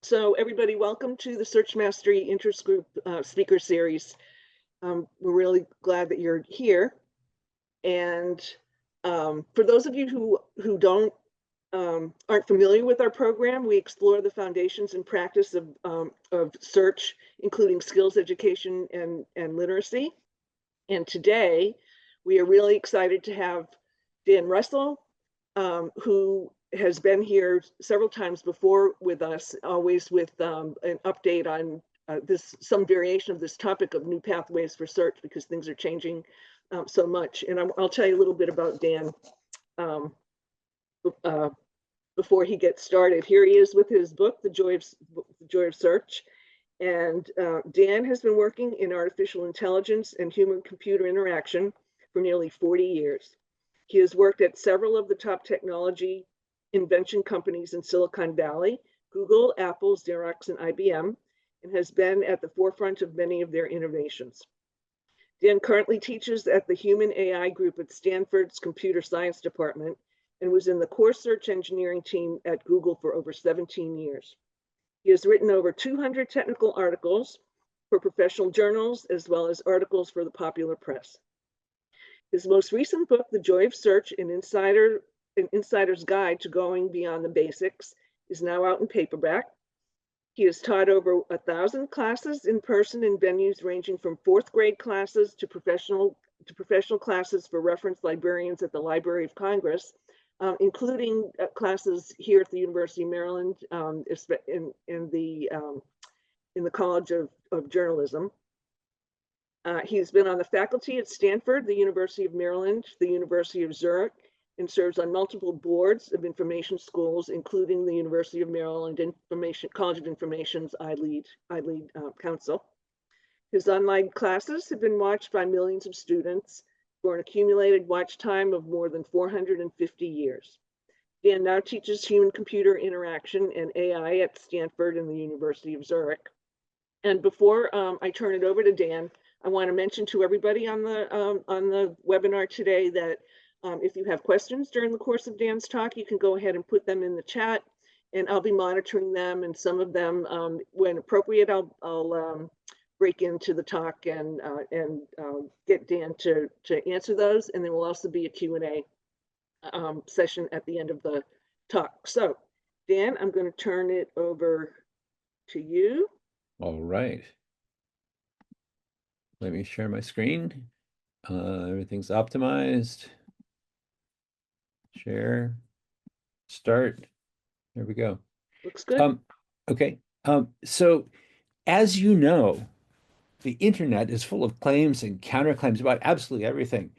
So everybody, welcome to the Search Mastery Interest Group speaker series. We're really glad that you're here. And for those of you who don't aren't familiar with our program, we explore the foundations and practice of search, including skills education and literacy. And today, we are really excited to have Dan Russell, who has been here several times before with us, always with an update on some variation of this topic of new pathways for search, because things are changing so much. And I'll tell you a little bit about Dan before he gets started. Here he is with his book, The Joy of Search. And Dan has been working in artificial intelligence and human-computer interaction for nearly 40 years. He has worked at several of the top technology invention companies in Silicon Valley, Google, Apple, Xerox, and IBM, and has been at the forefront of many of their innovations. Dan currently teaches at the Human AI group at Stanford's Computer Science Department and was in the core search engineering team at Google for over 17 years. He has written over 200 technical articles for professional journals, as well as articles for the popular press. His most recent book, The Joy of Search, an Insider's Guide to Going Beyond the Basics, is now out in paperback. He has taught over 1,000 classes in person in venues ranging from fourth grade classes to professional classes for reference librarians at the Library of Congress, including classes here at the University of Maryland in the College of Journalism. He's been on the faculty at Stanford, the University of Maryland, the University of Zurich, and serves on multiple boards of information schools, including the University of Maryland College of Information's iLead Council. His online classes have been watched by millions of students for an accumulated watch time of more than 450 years. Dan now teaches human-computer interaction and AI at Stanford and the University of Zurich. And before I turn it over to Dan, I want to mention to everybody on the webinar today that if you have questions during the course of Dan's talk, you can go ahead and put them in the chat, and I'll be monitoring them. And some of them, when appropriate, I'll break into the talk and get Dan to answer those. And there will also be a Q&A session at the end of the talk. So, Dan, I'm going to turn it over to you. All right. Let me share my screen. Everything's optimized. Share. Start. There we go. Looks good. Okay. So as you know, the internet is full of claims and counterclaims about absolutely everything.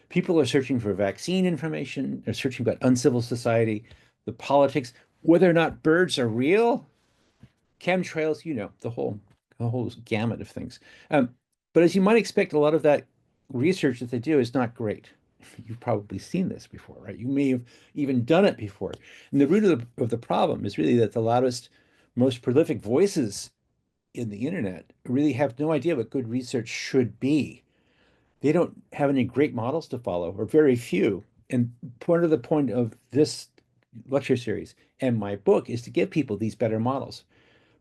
People are searching for vaccine information. They're searching about uncivil society, the politics, whether or not birds are real, chemtrails, you know, the whole gamut of things. But as you might expect, a lot of that research that they do is not great. You've probably seen this before, right? You may have even done it before. And the root of the problem is really that the loudest, most prolific voices in the internet really have no idea what good research should be. They don't have any great models to follow, or very few. And part of the point of this lecture series and my book is to give people these better models.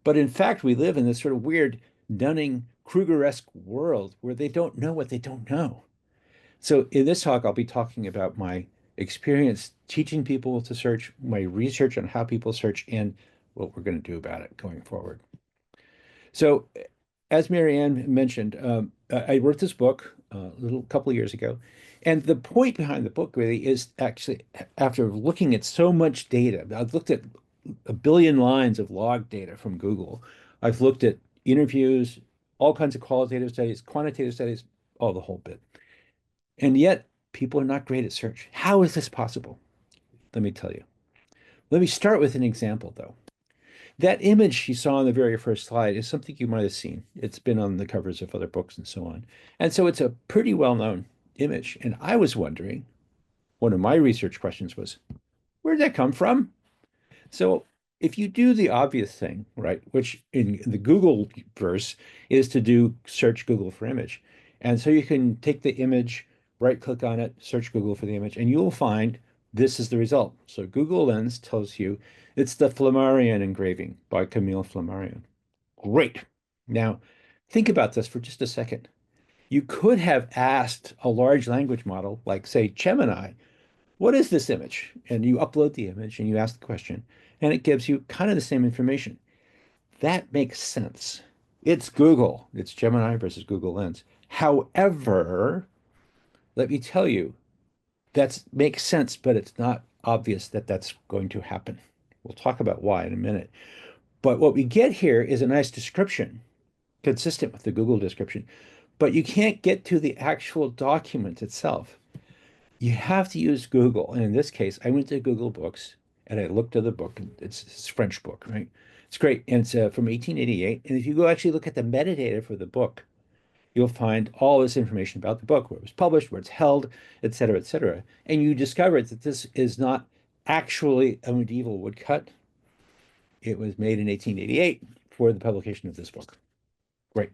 But in fact, we live in this sort of weird Dunning-Kruger-esque world where they don't know what they don't know. So in this talk, I'll be talking about my experience teaching people to search, my research on how people search, and what we're going to do about it going forward. So as Marianne mentioned, I wrote this book a couple of years ago. And the point behind the book really is actually, after looking at so much data, I've looked at 1 billion lines of log data from Google. I've looked at interviews, all kinds of qualitative studies, quantitative studies, all the whole bit. And yet people are not great at search. How is this possible? Let me tell you. Let me start with an example, though. That image you saw on the very first slide is something you might have seen. It's been on the covers of other books and so on. And so it's a pretty well-known image. And I was wondering, one of my research questions was, where did that come from? So if you do the obvious thing, right, which in the Google verse is to do search Google for image. And so you can take the image, right click on it, search Google for the image, and you will find This is the result. So Google Lens tells you it's the Flammarion engraving by Camille Flammarion. Great. Now, think about this for just a second. You could have asked a large language model, like, say, Gemini, what is this image? And you upload the image and you ask the question, and it gives you kind of the same information. That makes sense. It's Google. It's Gemini versus Google Lens. However, let me tell you, that makes sense, but it's not obvious that that's going to happen. We'll talk about why in a minute. But what we get here is a nice description, consistent with the Google description, but you can't get to the actual document itself. You have to use Google. And in this case, I went to Google Books and I looked at the book. And it's a French book, right? It's great. And it's from 1888. And if you go actually look at the metadata for the book, you'll find all this information about the book, where it was published, where it's held, et cetera, et cetera. And you discover that this is not actually a medieval woodcut. It was made in 1888 for the publication of this book. Great.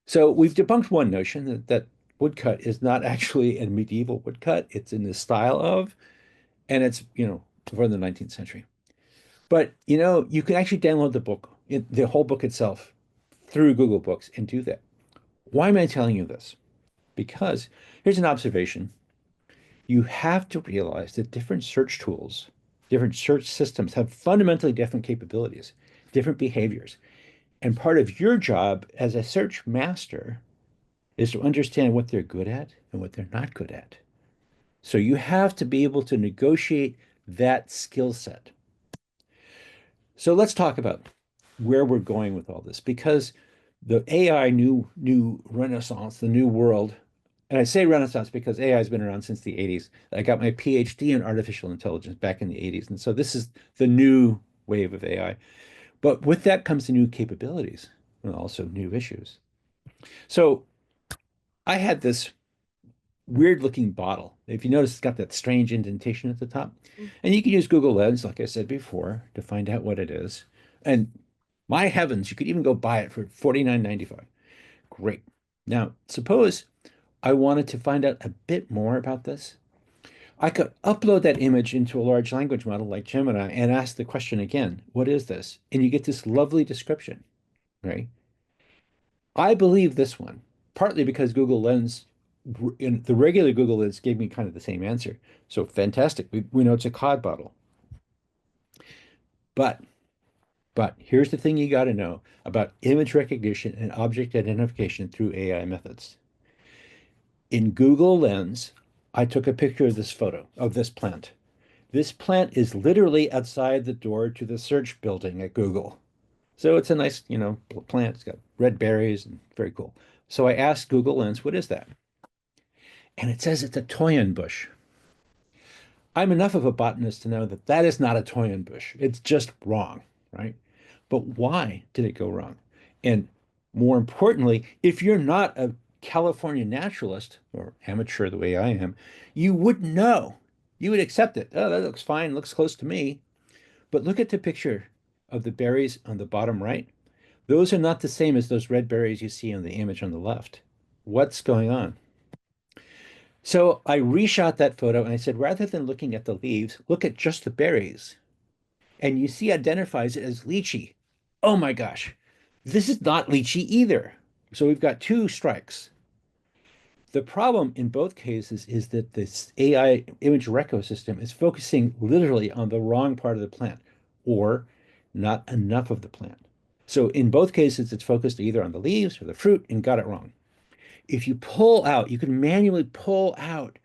So we've debunked one notion that woodcut is not actually a medieval woodcut. It's in the style of, and it's, from the 19th century. But, you can actually download the book, the whole book itself, through Google Books and do that. Why am I telling you this? Because here's an observation. You have to realize that different search tools, different search systems have fundamentally different capabilities, different behaviors. And part of your job as a search master is to understand what they're good at and what they're not good at. So you have to be able to negotiate that skill set. So let's talk about where we're going with all this, because the AI new renaissance, the new world, and I say renaissance because AI has been around since the 80s. I got my PhD in artificial intelligence back in the 80s. And so this is the new wave of AI. But with that comes the new capabilities and also new issues. So I had this weird looking bottle. If you notice, it's got that strange indentation at the top. And you can use Google Lens, like I said before, to find out what it is. And my heavens, you could even go buy it for $49.95. Great. Now, suppose I wanted to find out a bit more about this. I could upload that image into a large language model like Gemini and ask the question again, what is this? And you get this lovely description, right? I believe this one, partly because Google Lens, in the regular Google Lens gave me kind of the same answer. So fantastic. We know it's a cod bottle. But here's the thing you got to know about image recognition and object identification through AI methods. In Google Lens, I took a picture of this photo of this plant. This plant is literally outside the door to the search building at Google. So it's a nice, plant. It's got red berries and very cool. So I asked Google Lens, what is that? And it says it's a toyon bush. I'm enough of a botanist to know that that is not a toyon bush. It's just wrong, right? But why did it go wrong? And more importantly, if you're not a California naturalist or amateur the way I am, you would know. You would accept it. Oh, that looks fine, looks close to me. But look at the picture of the berries on the bottom right. Those are not the same as those red berries you see on the image on the left. What's going on? So I reshot that photo and I said, rather than looking at the leaves, look at just the berries. And you see identifies it as lychee. Oh my gosh, this is not lychee either. So we've got two strikes. The problem in both cases is that this AI image reco system is focusing literally on the wrong part of the plant or not enough of the plant. So in both cases, it's focused either on the leaves or the fruit and got it wrong. If you pull out, you can manually pull out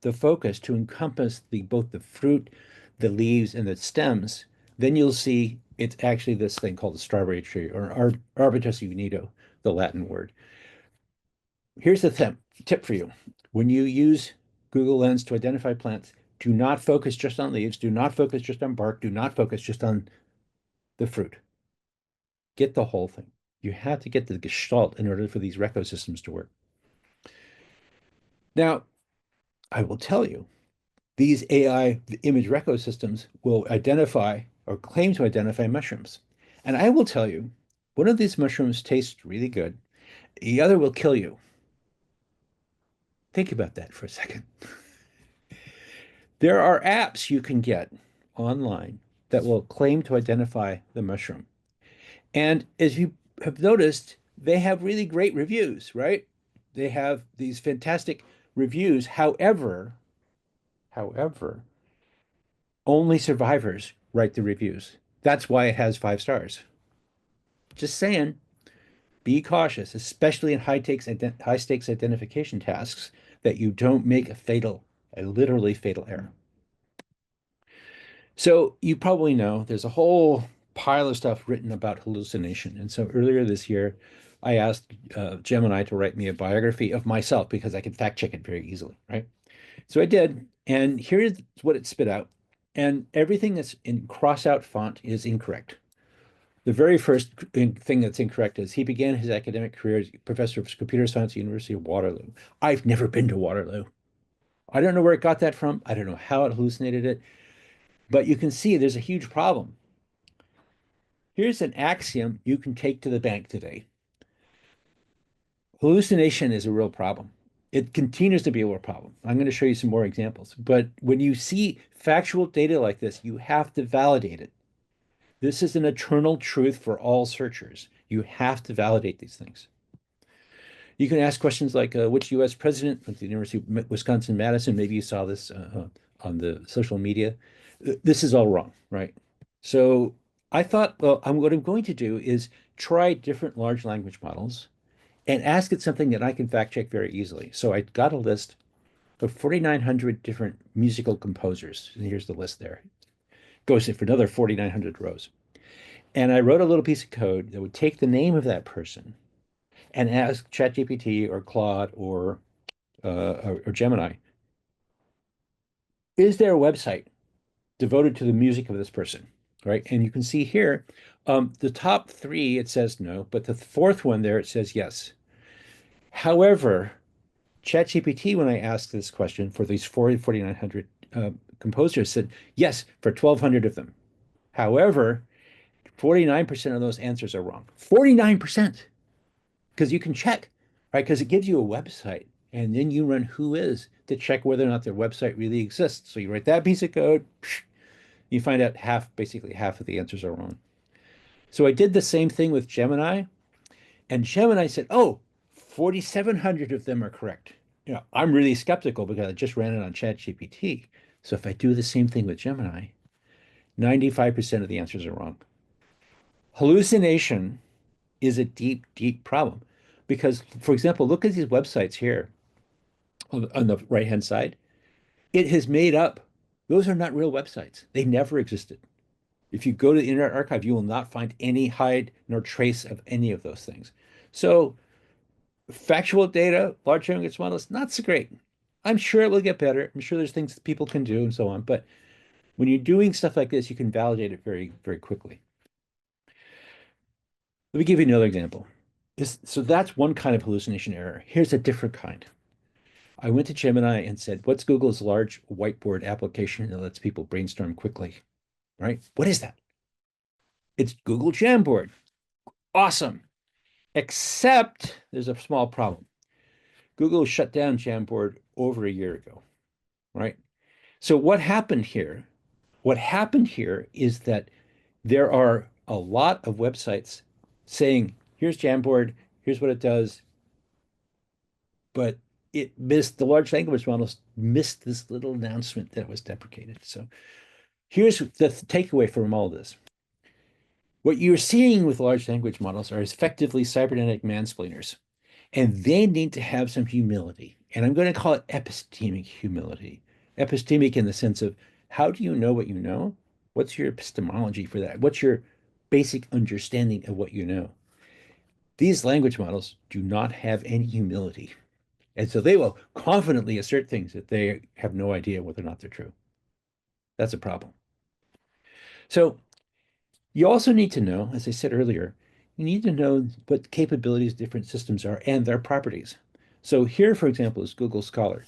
the focus to encompass both the fruit, the leaves, and the stems, then you'll see it's actually this thing called the strawberry tree or Arbutus unito, the Latin word. Here's the tip for you. When you use Google Lens to identify plants, do not focus just on leaves, do not focus just on bark, do not focus just on the fruit. Get the whole thing. You have to get the gestalt in order for these reco systems to work. Now, I will tell you, these AI image reco systems will identify or claim to identify mushrooms. And I will tell you, one of these mushrooms tastes really good. The other will kill you. Think about that for a second. There are apps you can get online that will claim to identify the mushroom. And as you have noticed, they have really great reviews, right? They have these fantastic reviews. However, only survivors write the reviews. That's why it has 5 stars. Just saying, be cautious, especially in high stakes identification tasks, that you don't make a literally fatal error. So you probably know there's a whole pile of stuff written about hallucination. And so earlier this year, I asked Gemini to write me a biography of myself because I could fact check it very easily, right? So I did, and here's what it spit out. And everything that's in cross-out font is incorrect. The very first thing that's incorrect is he began his academic career as professor of computer science at the University of Waterloo. I've never been to Waterloo. I don't know where it got that from. I don't know how it hallucinated it, but you can see there's a huge problem. Here's an axiom you can take to the bank today. Hallucination is a real problem. It continues to be a real problem. I'm going to show you some more examples. But when you see factual data like this, you have to validate it. This is an eternal truth for all searchers. You have to validate these things. You can ask questions like which US president at the University of Wisconsin-Madison, maybe you saw this on the social media. This is all wrong, right? So I thought, well, what I'm going to do is try different large language models and ask it something that I can fact check very easily. So I got a list of 4,900 different musical composers. And here's the list there. Goes for another 4,900 rows. And I wrote a little piece of code that would take the name of that person and ask ChatGPT or Claude or Gemini, is there a website devoted to the music of this person? Right. And you can see here, the top three, it says no, but the fourth one there, it says yes. However, ChatGPT, when I asked this question for these 4,900 composers, said yes for 1,200 of them. However, 49% of those answers are wrong. 49%. Because you can check, right? Because it gives you a website and then you run Whois to check whether or not their website really exists. So you write that piece of code, you find out basically half of the answers are wrong. So I did the same thing with Gemini, and Gemini said, oh, 4,700 of them are correct. I'm really skeptical because I just ran it on ChatGPT. So if I do the same thing with Gemini, 95% of the answers are wrong. Hallucination is a deep, deep problem because, for example, look at these websites here on the right-hand side. It has made up. Those are not real websites. They never existed. If you go to the Internet Archive, you will not find any hide nor trace of any of those things. So factual data, large language models, not so great. I'm sure it will get better. I'm sure there's things that people can do and so on. But when you're doing stuff like this, you can validate it very, very quickly. Let me give you another example. So that's one kind of hallucination error. Here's a different kind. I went to Gemini and said, what's Google's large whiteboard application that lets people brainstorm quickly? Right? What is that? It's Google Jamboard. Awesome. Except there's a small problem. Google shut down Jamboard over a year ago, right? So what happened here? What happened here is that there are a lot of websites saying, here's Jamboard, here's what it does, but the large language models missed this little announcement that was deprecated. So here's the takeaway from all this. What you're seeing with large language models are effectively cybernetic mansplainers, and they need to have some humility. And I'm going to call it epistemic humility. Epistemic in the sense of how do you know what you know? What's your epistemology for that? What's your basic understanding of what you know? These language models do not have any humility. And so they will confidently assert things that they have no idea whether or not they're true. That's a problem. So you also need to know, as I said earlier, you need to know what capabilities different systems are and their properties. So here, for example, is Google Scholar.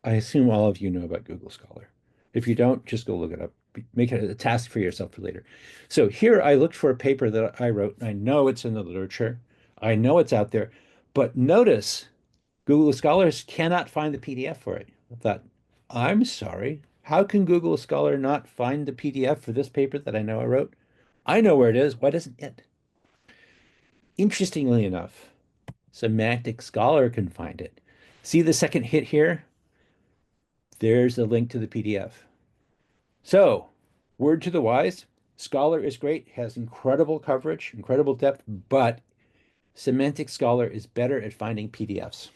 I assume all of you know about Google Scholar. If you don't, just go look it up. Make it a task for yourself for later. So here I looked for a paper that I wrote. I know it's in the literature. I know it's out there. But notice Google Scholars cannot find the PDF for it. I thought, I'm sorry. How can Google Scholar not find the PDF for this paper that I know I wrote? I know where it is. Why doesn't it? Interestingly enough, Semantic Scholar can find it. See the second hit here? There's a link to the PDF. So, word to the wise, Scholar is great, has incredible coverage, incredible depth, but Semantic Scholar is better at finding PDFs.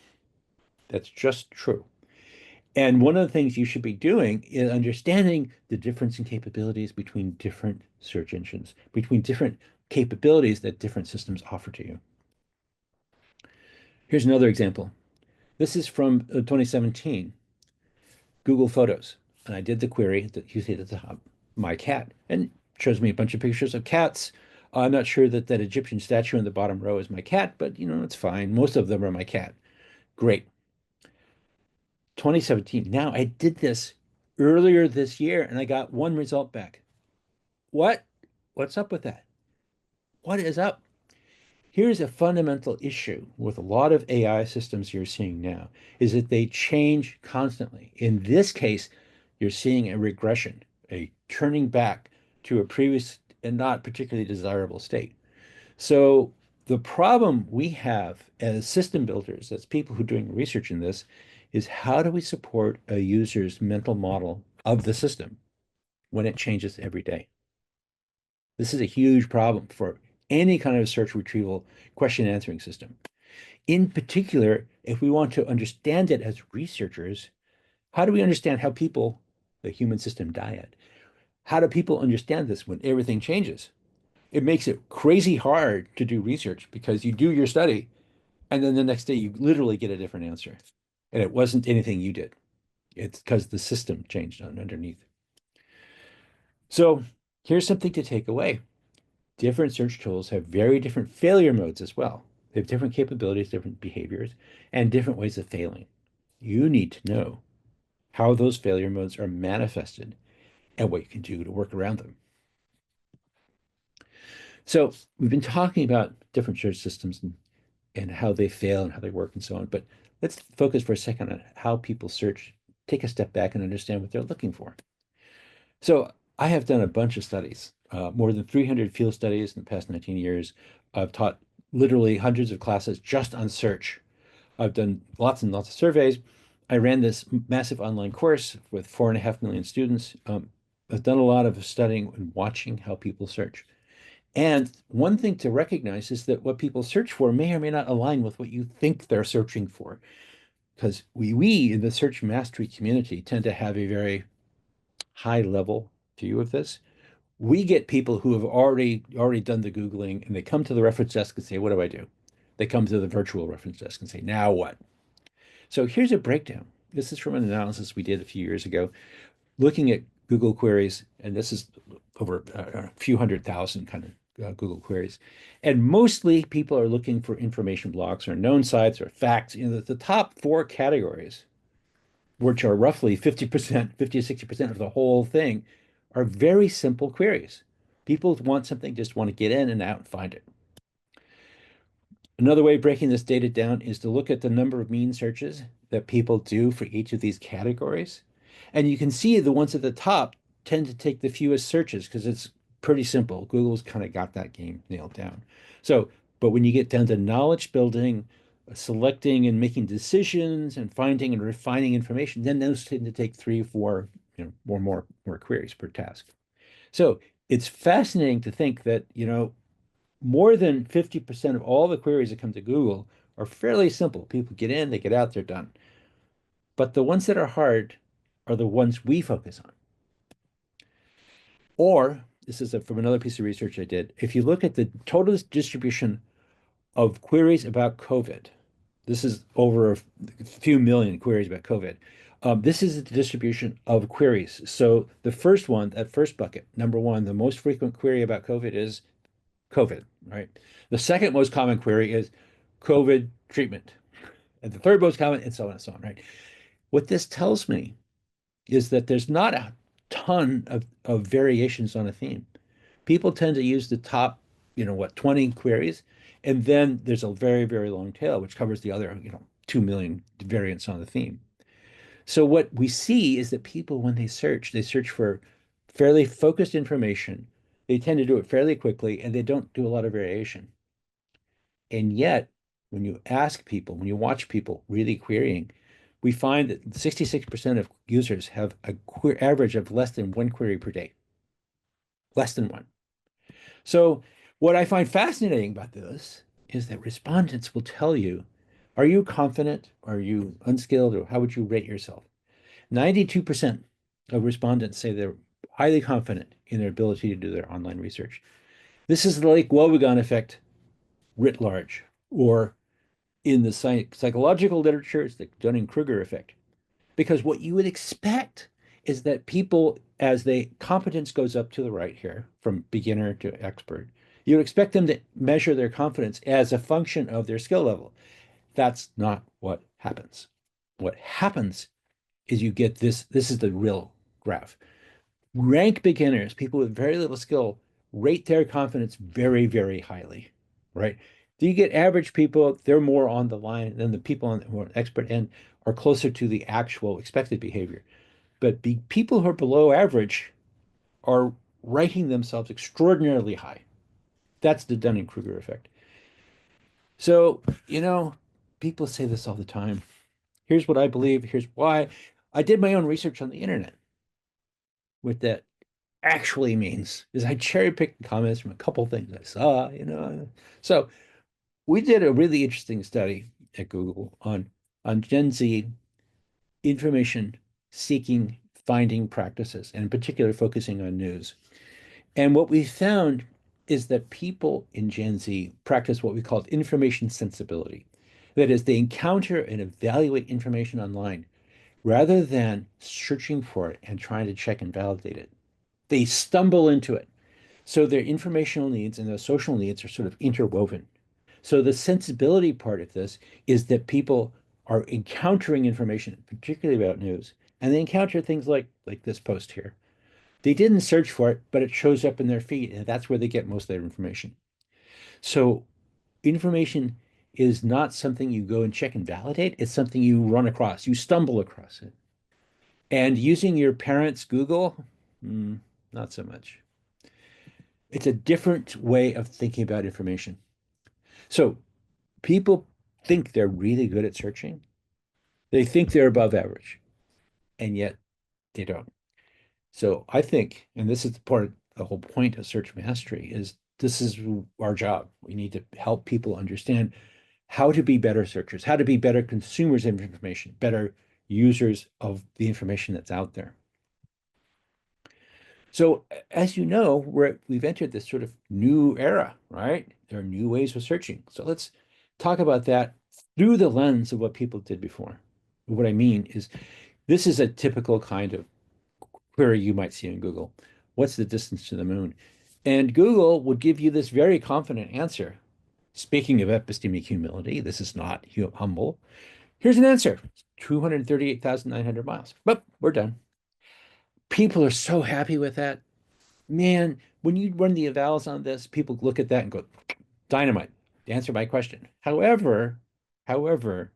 That's just true. And one of the things you should be doing is understanding the difference in capabilities between different search engines, between different capabilities that different systems offer to you. Here's another example. This is from 2017, Google Photos. And I did the query that you see at the top, my cat, and shows me a bunch of pictures of cats. I'm not sure that that Egyptian statue in the bottom row is my cat, but it's fine. Most of them are my cat. Great. 2017. Now I did this earlier this year and I got one result back. What? What's up with that? What is up? Here's a fundamental issue with a lot of AI systems you're seeing now is that they change constantly. In this case, you're seeing a regression, a turning back to a previous and not particularly desirable state. So the problem we have as system builders, as people who are doing research in this, is how do we support a user's mental model of the system when it changes every day? This is a huge problem for any kind of search retrieval question answering system. In particular, if we want to understand it as researchers, how do we understand how people, the human system, diet? How do people understand this when everything changes? It makes it crazy hard to do research because you do your study and then the next day you literally get a different answer. And it wasn't anything you did. It's because the system changed underneath. So here's something to take away. Different search tools have very different failure modes as well. They have different capabilities, different behaviors, and different ways of failing. You need to know how those failure modes are manifested and what you can do to work around them. So we've been talking about different search systems and how they fail and how they work and so on, but let's focus for a second on how people search, take a step back and understand what they're looking for. So I have done a bunch of studies, more than 300 field studies in the past 19 years. I've taught literally hundreds of classes just on search. I've done lots and lots of surveys. I ran this massive online course with 4.5 million students. I've done a lot of studying and watching how people search. And one thing to recognize is that what people search for may or may not align with what you think they're searching for. Because we in the search mastery community tend to have a very high level view of this. We get people who have already done the Googling and they come to the reference desk and say, what do I do? They come to the virtual reference desk and say, now what? So here's a breakdown. This is from an analysis we did a few years ago, looking at Google queries, and this is over a few 100,000 kind of Google queries. And mostly people are looking for information blocks or known sites or facts. The top four categories, which are roughly 50%, 50 to 60% of the whole thing, are very simple queries. People want something, just want to get in and out and find it. Another way of breaking this data down is to look at the number of mean searches that people do for each of these categories. And you can see the ones at the top tend to take the fewest searches because it's pretty simple. Google's kind of got that game nailed down. So, but when you get down to knowledge building, selecting and making decisions and finding and refining information, then those tend to take three, four, more queries per task. So it's fascinating to think that, more than 50% of all the queries that come to Google are fairly simple. People get in, they get out, they're done. But the ones that are hard are the ones we focus on. Or, this is from another piece of research I did. If you look at the total distribution of queries about COVID, this is over a few million queries about COVID. This is the distribution of queries. So the first one, that first bucket, number one, the most frequent query about COVID is COVID, right? The second most common query is COVID treatment. And the third most common, and so on and so on, right? What this tells me is that there's not a ton of variations on a theme. People tend to use the top, 20 queries, and then there's a very, very long tail, which covers the other, 2 million variants on the theme. So what we see is that people, when they search for fairly focused information. They tend to do it fairly quickly, and they don't do a lot of variation. And yet, when you ask people, when you watch people really querying, we find that 66% of users have a average of less than one query per day, less than one. So what I find fascinating about this is that respondents will tell you, are you confident? Are you unskilled? Or how would you rate yourself? 92% of respondents say they're highly confident in their ability to do their online research. This is the Lake Wobegon effect writ large, or in the psychological literature, it's the Dunning-Kruger effect. Because what you would expect is that people, as the competence goes up to the right here, from beginner to expert, you would expect them to measure their confidence as a function of their skill level. That's not what happens. What happens is you get this is the real graph. Rank beginners, people with very little skill, rate their confidence very, very highly, right? Do you get average people, they're more on the line than the people on who are expert end are closer to the actual expected behavior. But people who are below average are rating themselves extraordinarily high. That's the Dunning-Kruger effect. So, people say this all the time. Here's what I believe. Here's why. I did my own research on the internet. What that actually means is I cherry picked comments from a couple things I saw. So we did a really interesting study at Google on Gen Z information seeking finding practices, and in particular focusing on news. And what we found is that people in Gen Z practice what we call information sensibility. That is, they encounter and evaluate information online rather than searching for it and trying to check and validate it. They stumble into it. So their informational needs and their social needs are sort of interwoven. So the sensibility part of this is that people are encountering information, particularly about news, and they encounter things like this post here. They didn't search for it, but it shows up in their feed, and that's where they get most of their information. So information is not something you go and check and validate. It's something you run across. You stumble across it. And using your parents' Google, not so much. It's a different way of thinking about information. So people think they're really good at searching. They think they're above average, and yet they don't. So I think, and this is the part, the whole point of search mastery is this is our job. We need to help people understand how to be better searchers, how to be better consumers of information, better users of the information that's out there. So as you know, we've entered this sort of new era, right? There are new ways of searching. So let's talk about that through the lens of what people did before. What I mean is this is a typical kind of query you might see in Google. What's the distance to the moon? And Google would give you this very confident answer. Speaking of epistemic humility, this is not humble. Here's an answer, 238,900 miles. But we're done. People are so happy with that. Man, when you run the evals on this, people look at that and go, dynamite, answer my question. However, the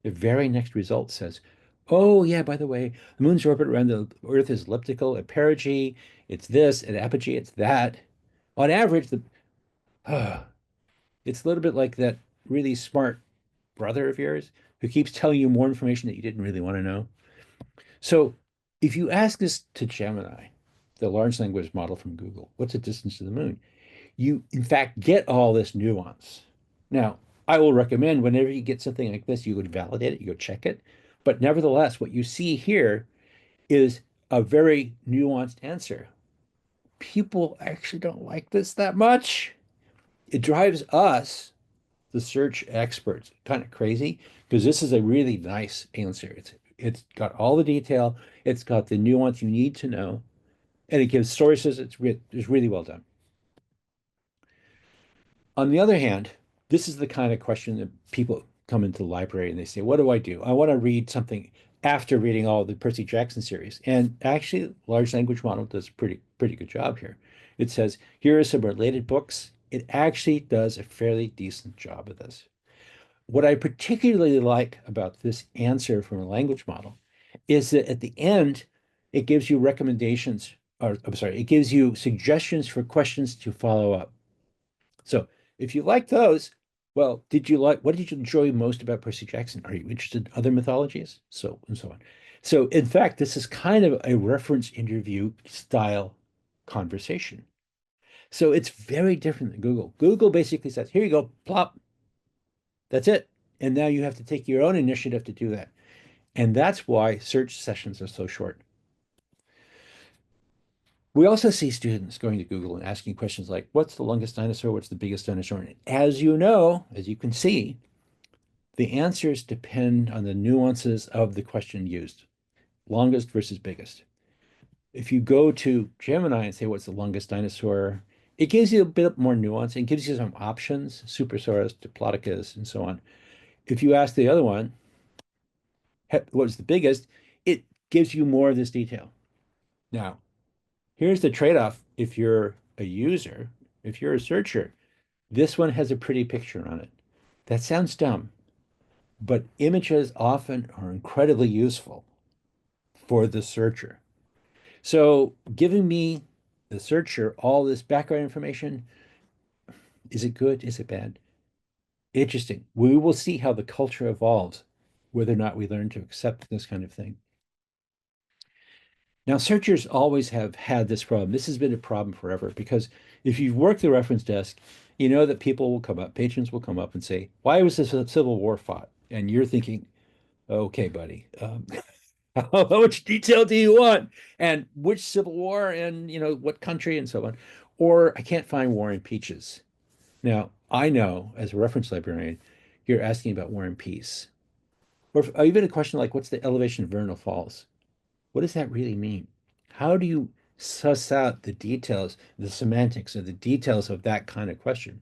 very next result says, oh yeah, by the way, the moon's orbit around the Earth is elliptical at perigee, it's this, at apogee, it's that. On average, it's a little bit like that really smart brother of yours who keeps telling you more information that you didn't really want to know. So if you ask this to Gemini, the large language model from Google, what's the distance to the moon? You, in fact, get all this nuance. Now, I will recommend whenever you get something like this, you go validate it, you go check it. But nevertheless, what you see here is a very nuanced answer. People actually don't like this that much. It drives us, the search experts, kind of crazy because this is a really nice answer. It's got all the detail, it's got the nuance you need to know, and it gives sources. It's really well done. On the other hand, this is the kind of question that people come into the library and they say, what do I do? I want to read something after reading all the Percy Jackson series. And actually, large language model does a pretty good job here. It says, here are some related books. It actually does a fairly decent job of this. What I particularly like about this answer from a language model is that at the end, it gives you recommendations, or I'm sorry, it gives you suggestions for questions to follow up. So if you like those, well, what did you enjoy most about Percy Jackson? Are you interested in other mythologies? So and so on. So in fact, this is kind of a reference interview style conversation. So it's very different than Google. Google basically says, here you go, plop, that's it. And now you have to take your own initiative to do that. And that's why search sessions are so short. We also see students going to Google and asking questions like, what's the longest dinosaur? What's the biggest dinosaur? And as you know, as you can see, the answers depend on the nuances of the question used, longest versus biggest. If you go to Gemini and say, what's the longest dinosaur? It gives you a bit more nuance. It gives you some options, Supersaurus, Diplodocus, and so on. If you ask the other one, what's the biggest? It gives you more of this detail. Now, here's the trade-off if you're a user, if you're a searcher, this one has a pretty picture on it. That sounds dumb, but images often are incredibly useful for the searcher. So giving me, the searcher, all this background information, is it good? Is it bad? Interesting. We will see how the culture evolves, whether or not we learn to accept this kind of thing. Now, searchers always have had this problem. This has been a problem forever because if you've worked the reference desk, you know that people will come up, patrons will come up and say, why was this a civil war fought? And you're thinking, okay, buddy, how much detail do you want? And which civil war and, what country and so on. Or I can't find War and Peaches. Now, I know as a reference librarian, you're asking about War and Peace. Or even a question like, what's the elevation of Vernal Falls? What does that really mean? How do you suss out the details, the semantics, or the details of that kind of question?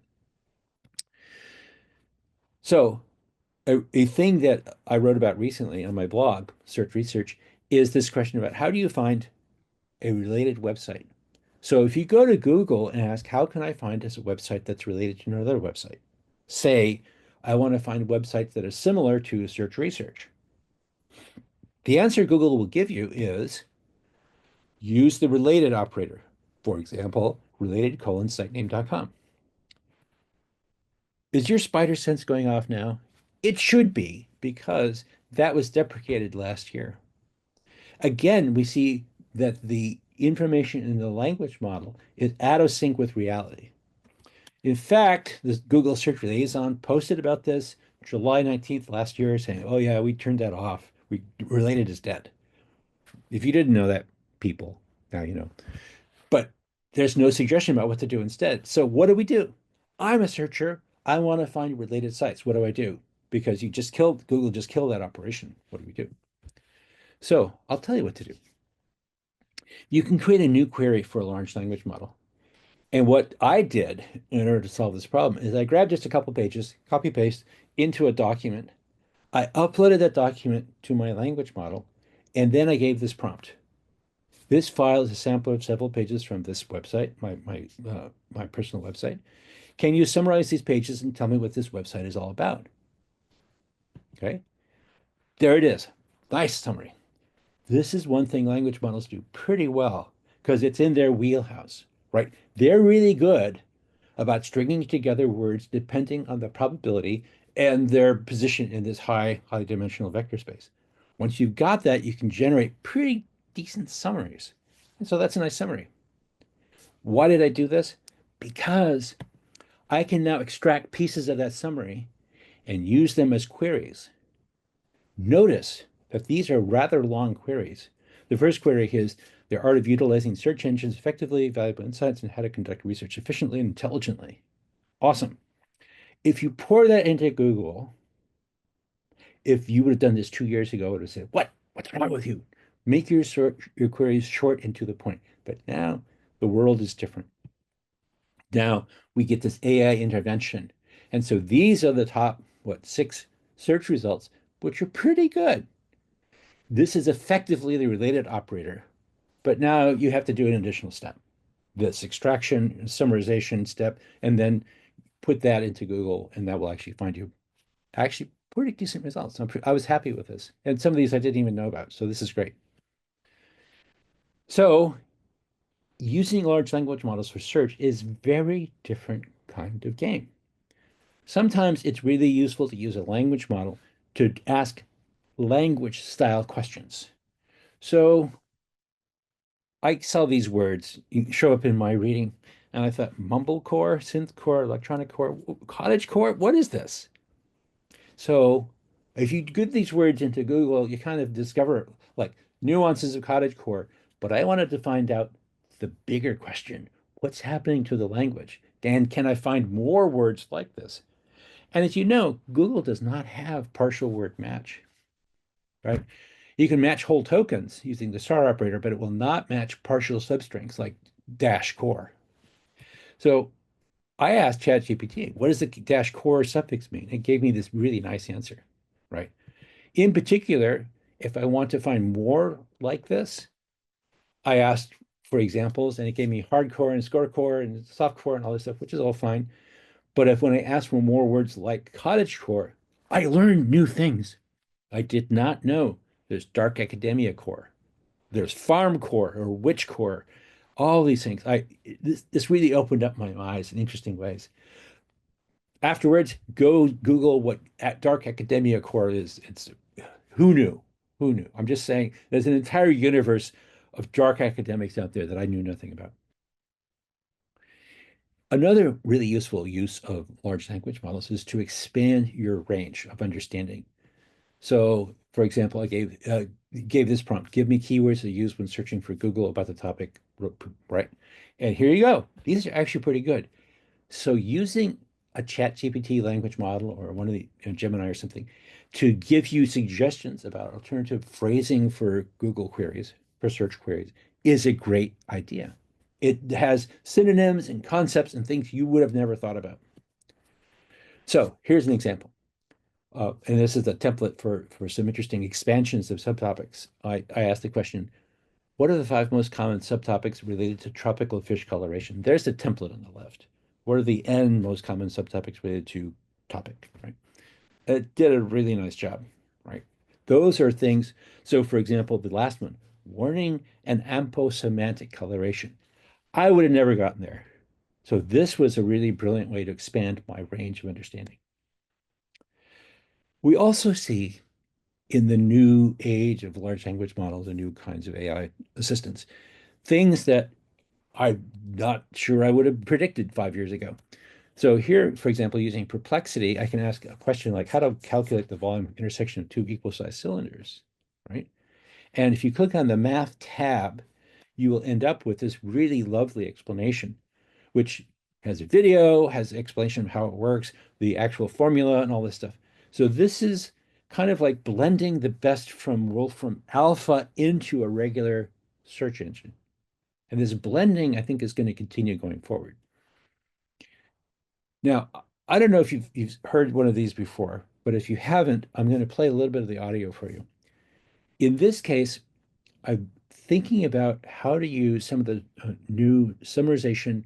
So, a thing that I wrote about recently on my blog, Search Research, is this question about how do you find a related website? So, if you go to Google and ask, how can I find a website that's related to another website? Say, I want to find websites that are similar to Search Research. The answer Google will give you is use the related operator. For example, related colon sitename.com. Is your spider sense going off now? It should be because that was deprecated last year. Again, we see that the information in the language model is out of sync with reality. In fact, the Google Search Liaison posted about this July 19th last year saying, oh yeah, we turned that off. Related is dead. If you didn't know that, people, now you know. But there's no suggestion about what to do instead. So what do? I'm a searcher. I want to find related sites. What do I do? Because Google just killed that operation. What do we do? So I'll tell you what to do. You can create a new query for a large language model. And what I did in order to solve this problem is I grabbed just a couple pages, copy paste into a document. I uploaded that document to my language model, and then I gave this prompt. This file is a sample of several pages from this website, my personal website. Can you summarize these pages and tell me what this website is all about? Okay, there it is. Nice summary. This is one thing language models do pretty well because it's in their wheelhouse, right? They're really good about stringing together words depending on the probability and their position in this high dimensional vector space. Once you've got that, you can generate pretty decent summaries. And so that's a nice summary. Why did I do this? Because I can now extract pieces of that summary and use them as queries. Notice that these are rather long queries. The first query is the art of utilizing search engines effectively, valuable insights, and how to conduct research efficiently and intelligently. Awesome. If you pour that into Google, if you would have done this 2 years ago, it would have said, what? What's wrong with you? Make your queries short and to the point. But now the world is different. Now we get this AI intervention. And so these are the top, 6 search results, which are pretty good. This is effectively the related operator, but now you have to do an additional step, this extraction, summarization step, and then put that into Google, and that will actually find you actually pretty decent results. I was happy with this. And some of these I didn't even know about. So this is great. So using large language models for search is very different kind of game. Sometimes it's really useful to use a language model to ask language style questions. So I saw these words show up in my reading, and I thought, mumblecore, synthcore, electronic core, cottage core, what is this? So if you get these words into Google, you kind of discover like nuances of cottage core. But I wanted to find out the bigger question, what's happening to the language? And can I find more words like this? And as you know, Google does not have partial word match, right? You can match whole tokens using the star operator, but it will not match partial substrings like dash core. So I asked ChatGPT, what does the dash core suffix mean? It gave me this really nice answer, right? In particular, if I want to find more like this, I asked for examples and it gave me hardcore and scorecore and softcore and all this stuff, which is all fine. But if when I asked for more words like cottagecore, I learned new things. I did not know there's dark academia core, there's farm core or witch core, all these things. This really opened up my eyes in interesting ways. Afterwards, go Google what dark academia core is. It's who knew? Who knew? I'm just saying there's an entire universe of dark academics out there that I knew nothing about. Another really useful use of large language models is to expand your range of understanding. So, for example, I gave this prompt: give me keywords to use when searching for Google about the topic, right? And here you go. These are actually pretty good. So using a chat GPT language model or one of the Gemini or something to give you suggestions about alternative phrasing for Google queries, for search queries, is a great idea. It has synonyms and concepts and things you would have never thought about. So here's an example. And this is a template for some interesting expansions of subtopics. I asked the question, what are the 5 most common subtopics related to tropical fish coloration? There's the template on the left. What are the N most common subtopics related to topic, right? It did a really nice job, right? Those are things. So, for example, the last one, warning and amphosemantic coloration. I would have never gotten there. So this was a really brilliant way to expand my range of understanding. We also see in the new age of large language models and new kinds of AI assistants, things that I'm not sure I would have predicted 5 years ago. So here, for example, using Perplexity, I can ask a question like how to calculate the volume intersection of two equal sized cylinders, right? And if you click on the math tab, you will end up with this really lovely explanation, which has a video, has an explanation of how it works, the actual formula and all this stuff. So this is kind of like blending the best from Wolfram Alpha into a regular search engine. And this blending, I think, is going to continue going forward. Now, I don't know if you've heard one of these before, but if you haven't, I'm going to play a little bit of the audio for you. In this case, I'm thinking about how to use some of the new summarization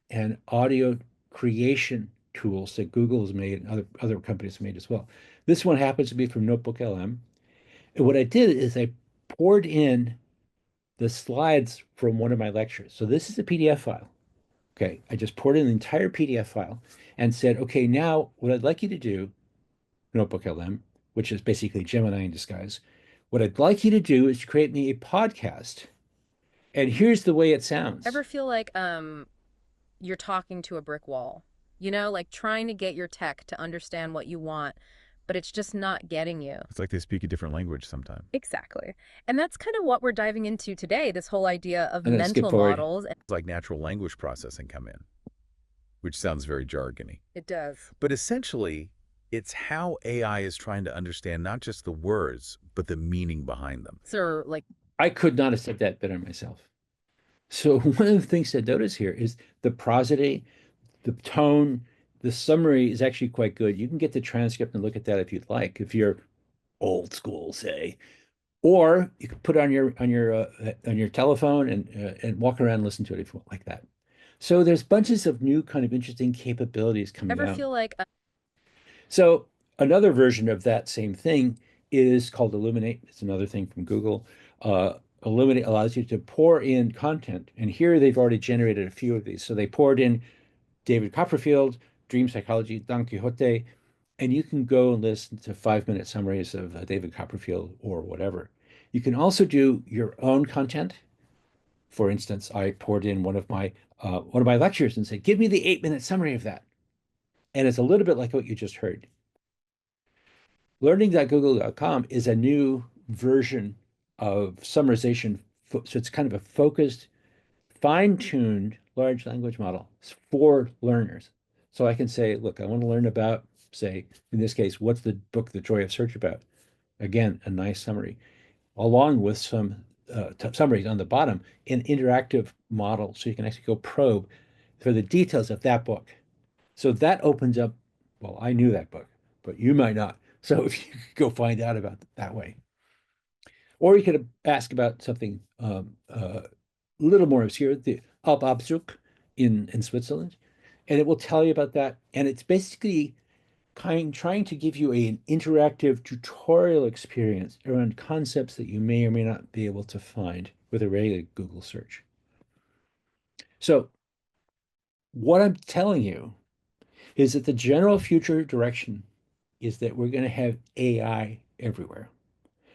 and audio creation tools that Google has made and other companies have made as well. This one happens to be from Notebook LM. And what I did is I poured in the slides from one of my lectures. So this is a PDF file. Okay, I just poured in the entire PDF file and said, okay, now what I'd like you to do, Notebook LM, which is basically Gemini in disguise, what I'd like you to do is create me a podcast. And here's the way it sounds. Ever feel like you're talking to a brick wall? You know, like trying to get your tech to understand what you want, but it's just not getting you. It's like they speak a different language sometimes. Exactly. And that's kind of what we're diving into today, this whole idea of I'm going to skip mental forward. models. It's like natural language processing come in, which sounds very jargony. It does. But essentially, it's how AI is trying to understand not just the words, but the meaning behind them. So like I could not have said that better myself. So one of the things to notice here is the prosody, the tone, the summary is actually quite good. You can get the transcript and look at that if you'd like, if you're old school, say, or you can put it on your telephone and walk around and listen to it if you want like that. So there's bunches of new kind of interesting capabilities coming ever out. feel like So Another version of that same thing is called Illuminate. It's another thing from Google. Illuminate allows you to pour in content. And here they've already generated a few of these. So they poured in David Copperfield, Dream Psychology, Don Quixote, and you can go and listen to 5-minute summaries of David Copperfield or whatever. You can also do your own content. For instance, I poured in one of my lectures and said, "Give me the 8-minute summary of that." And it's a little bit like what you just heard. Learning.google.com is a new version of summarization. So it's kind of a focused, fine-tuned large language model for learners. So I can say, look, I want to learn about, say, in this case, what's the book The Joy of Search about? Again, a nice summary, along with some summaries on the bottom, an interactive model. So you can actually go probe for the details of that book. So that opens up, well, I knew that book, but you might not. So if you could go find out about it that way. Or you could ask about something a little more obscure, the Alp in Switzerland, and it will tell you about that. And it's basically trying to give you an interactive tutorial experience around concepts that you may or may not be able to find with a regular Google search. So what I'm telling you is that the general future direction is that we're going to have AI everywhere.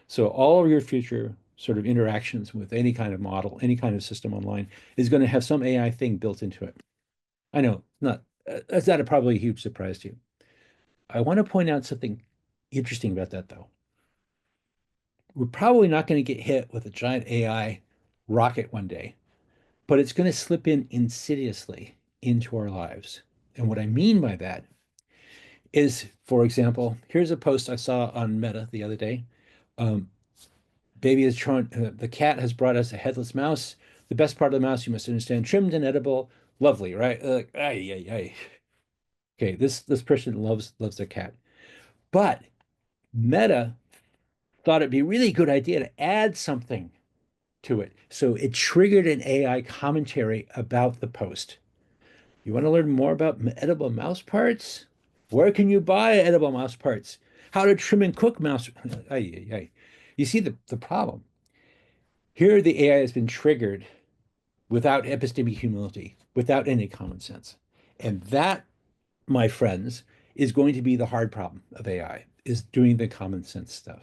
So all of your future sort of interactions with any kind of model, any kind of system online is going to have some AI thing built into it. I know, not that's not probably a huge surprise to you. I want to point out something interesting about that, though. We're probably not going to get hit with a giant AI rocket one day, but it's going to slip in insidiously into our lives. And what I mean by that is, for example, here's a post I saw on Meta the other day. Um, Baby is trying, the cat has brought us a headless mouse. The best part of the mouse, you must understand, trimmed and edible. Lovely, right? Ay, ay, ay. Okay, this person loves their cat. But Meta thought it'd be a really good idea to add something to it. So it triggered an AI commentary about the post. You want to learn more about edible mouse parts? Where can you buy edible mouse parts? How to trim and cook mouse. Ay, ay, ay. You see the problem. Here, the AI has been triggered without epistemic humility, without any common sense. And that, my friends, is going to be the hard problem of AI, is doing the common sense stuff.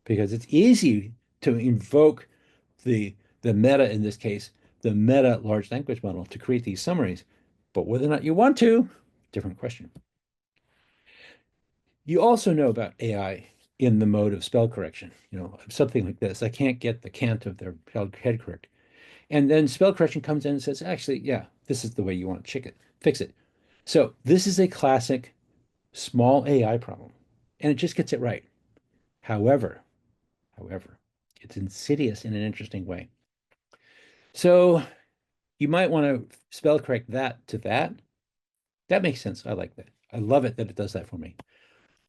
Because it's easy to invoke the meta, in this case, the meta large language model to create these summaries. But whether or not you want to, different question. You also know about AI in the mode of spell correction, something like this. I can't get the cant of their head correct. And then spell correction comes in and says, actually, yeah, this is the way you want to fix it. So this is a classic small AI problem, and it just gets it right. However, it's insidious in an interesting way. So you might want to spell correct that to that. That makes sense. I like that. I love it that it does that for me.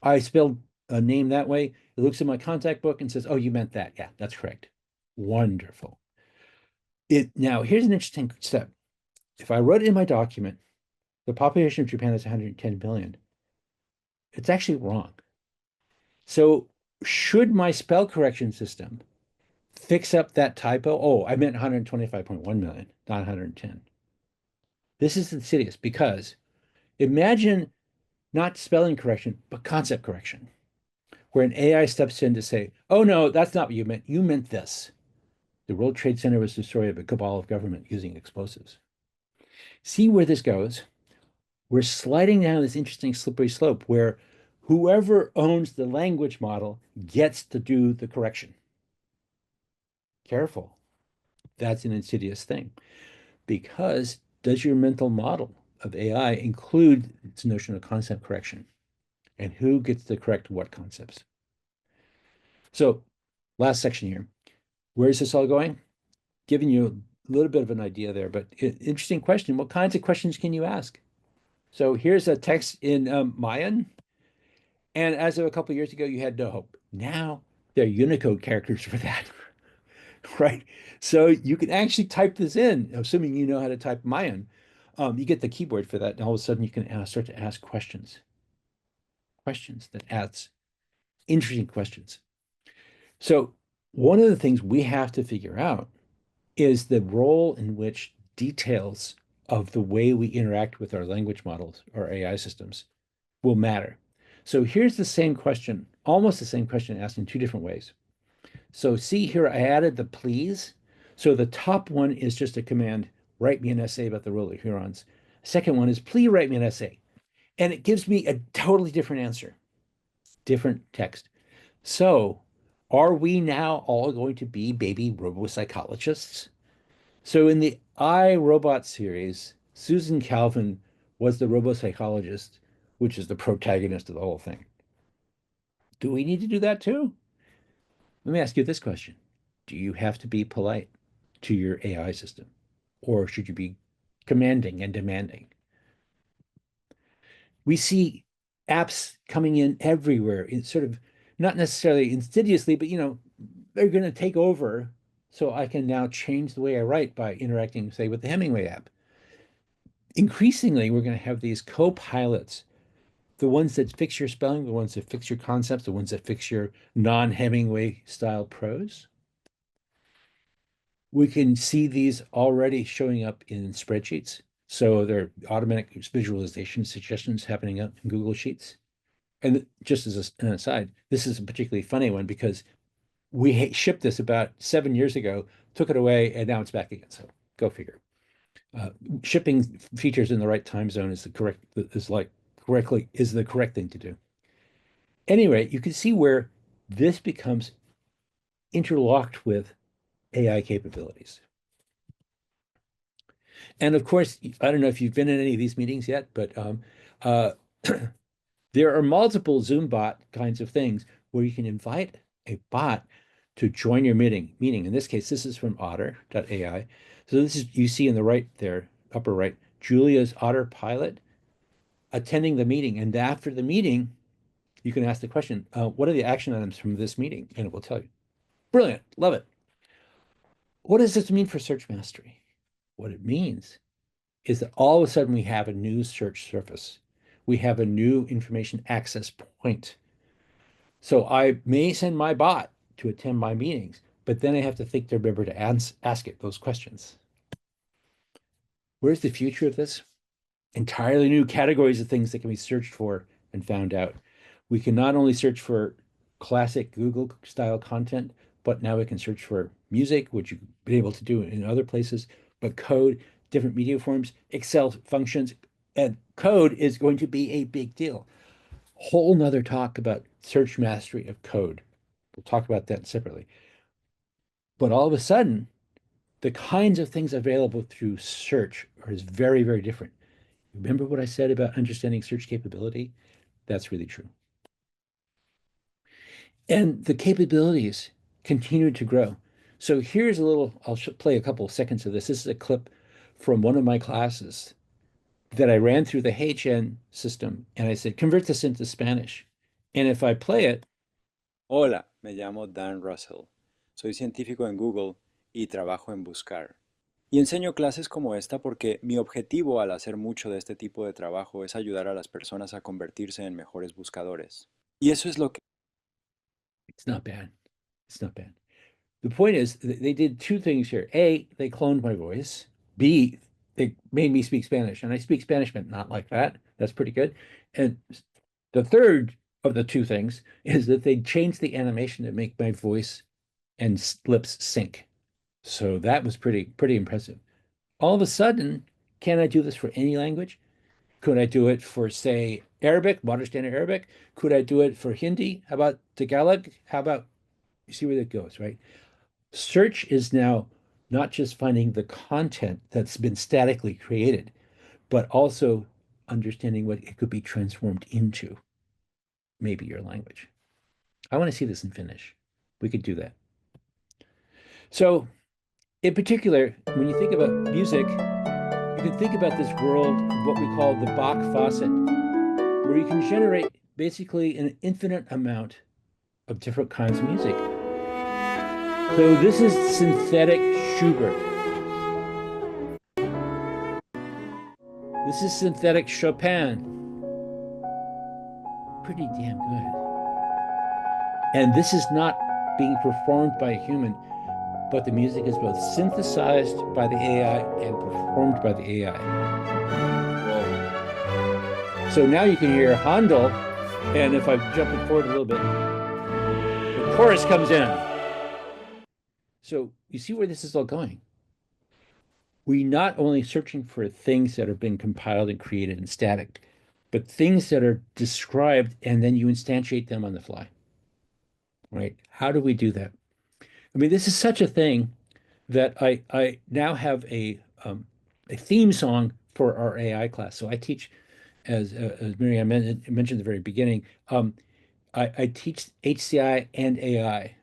I spelled a name that way. It looks in my contact book and says, oh, you meant that. Yeah, that's correct. Wonderful. Now, here's an interesting step. If I wrote in my document, the population of Japan is 110 million, it's actually wrong. So should my spell correction system fix up that typo? Oh, I meant 125.1 million, not 110. This is insidious because imagine not spelling correction, but concept correction, where an AI steps in to say, oh, no, that's not what you meant. You meant this. The World Trade Center was destroyed by a cabal of government using explosives. See where this goes? We're sliding down this interesting slippery slope where whoever owns the language model gets to do the correction. Careful. That's an insidious thing. Because does your mental model of AI include its notion of concept correction? And who gets to correct what concepts? So, last section here. Where is this all going? Giving you a little bit of an idea there, but interesting question. What kinds of questions can you ask? So here's a text in Mayan. And as of a couple of years ago, you had no hope. Now there are Unicode characters for that, right? So you can actually type this in, assuming you know how to type Mayan. You get the keyboard for that, and all of a sudden you can start to ask questions. questions, that asks interesting questions. So one of the things we have to figure out is the role in which details of the way we interact with our language models or AI systems will matter. So here's the same question, almost the same question asked in two different ways. So see here, I added the please. So the top one is just a command, write me an essay about the role of Hurons. Second one is please write me an essay. And it gives me a totally different answer, different text. So are we now all going to be baby robo-psychologists? So in the I, Robot series, Susan Calvin was the robo-psychologist, which is the protagonist of the whole thing. Do we need to do that too? Let me ask you this question. Do you have to be polite to your AI system? Or should you be commanding and demanding? We see apps coming in everywhere. It's sort of not necessarily insidiously, but they're going to take over. So I can now change the way I write by interacting, say, with the Hemingway app. Increasingly, we're going to have these co-pilots, the ones that fix your spelling, the ones that fix your concepts, the ones that fix your non-Hemingway style prose. We can see these already showing up in spreadsheets. So there are automatic visualization suggestions happening up in Google Sheets. And just as an aside, this is a particularly funny one because we shipped this about 7 years ago, took it away, and now it's back again. So go figure. Shipping features in the right time zone is the correct thing to do. Anyway, you can see where this becomes interlocked with AI capabilities. And of course, I don't know if you've been in any of these meetings yet, but uh, there are multiple Zoom bot kinds of things where you can invite a bot to join your meeting. In this case, this is from otter.ai. So this is, you see in the right there, upper right, Julia's Otter pilot attending the meeting. And after the meeting, you can ask the question, what are the action items from this meeting? And it will tell you. Brilliant, love it. What does this mean for search mastery? What it means is that all of a sudden we have a new search surface. We have a new information access point. So I may send my bot to attend my meetings, but then I have to think to remember to ask it those questions. Where's the future of this? Entirely new categories of things that can be searched for and found out. We can not only search for classic Google style content, but now we can search for music, which you've been able to do in other places, but code, different media forms, Excel functions, and code is going to be a big deal. Whole nother talk about search mastery of code. We'll talk about that separately. But all of a sudden, the kinds of things available through search is very, very different. Remember what I said about understanding search capability? That's really true. And the capabilities continue to grow. So here's a little, I'll play a couple of seconds of this. This is a clip from one of my classes that I ran through the HN system. And I said, convert this into Spanish. And if I play it. Hola, me llamo Dan Russell. Soy científico en Google y trabajo en buscar. Y enseño clases como esta porque mi objetivo al hacer mucho de este tipo de trabajo es ayudar a las personas a convertirse en mejores buscadores. Y eso es lo que... It's not bad. It's not bad. The point is, they did two things here. A, they cloned my voice. B, they made me speak Spanish. And I speak Spanish, but not like that. That's pretty good. And the third of the two things is that they changed the animation to make my voice and lips sync. So that was pretty impressive. All of a sudden, can I do this for any language? Could I do it for, say, Arabic, modern standard Arabic? Could I do it for Hindi? How about Tagalog? How about, you see where that goes, right? Search is now not just finding the content that's been statically created, but also understanding what it could be transformed into, maybe your language. I want to see this in Finnish. We could do that. So in particular, when you think about music, you can think about this world of what we call the Bach faucet, where you can generate basically an infinite amount of different kinds of music. So this is synthetic Schubert. This is synthetic Chopin. pretty damn good. And this is not being performed by a human, but the music is both synthesized by the AI and performed by the AI. So now you can hear Handel, and if I jump it forward a little bit, the chorus comes in. So you see where this is all going. We're not only searching for things that have been compiled and created in static, but things that are described and then you instantiate them on the fly, right? How do we do that? I mean, this is such a thing that I now have a theme song for our AI class. So I teach, as Miriam mentioned at the very beginning, I teach HCI and AI.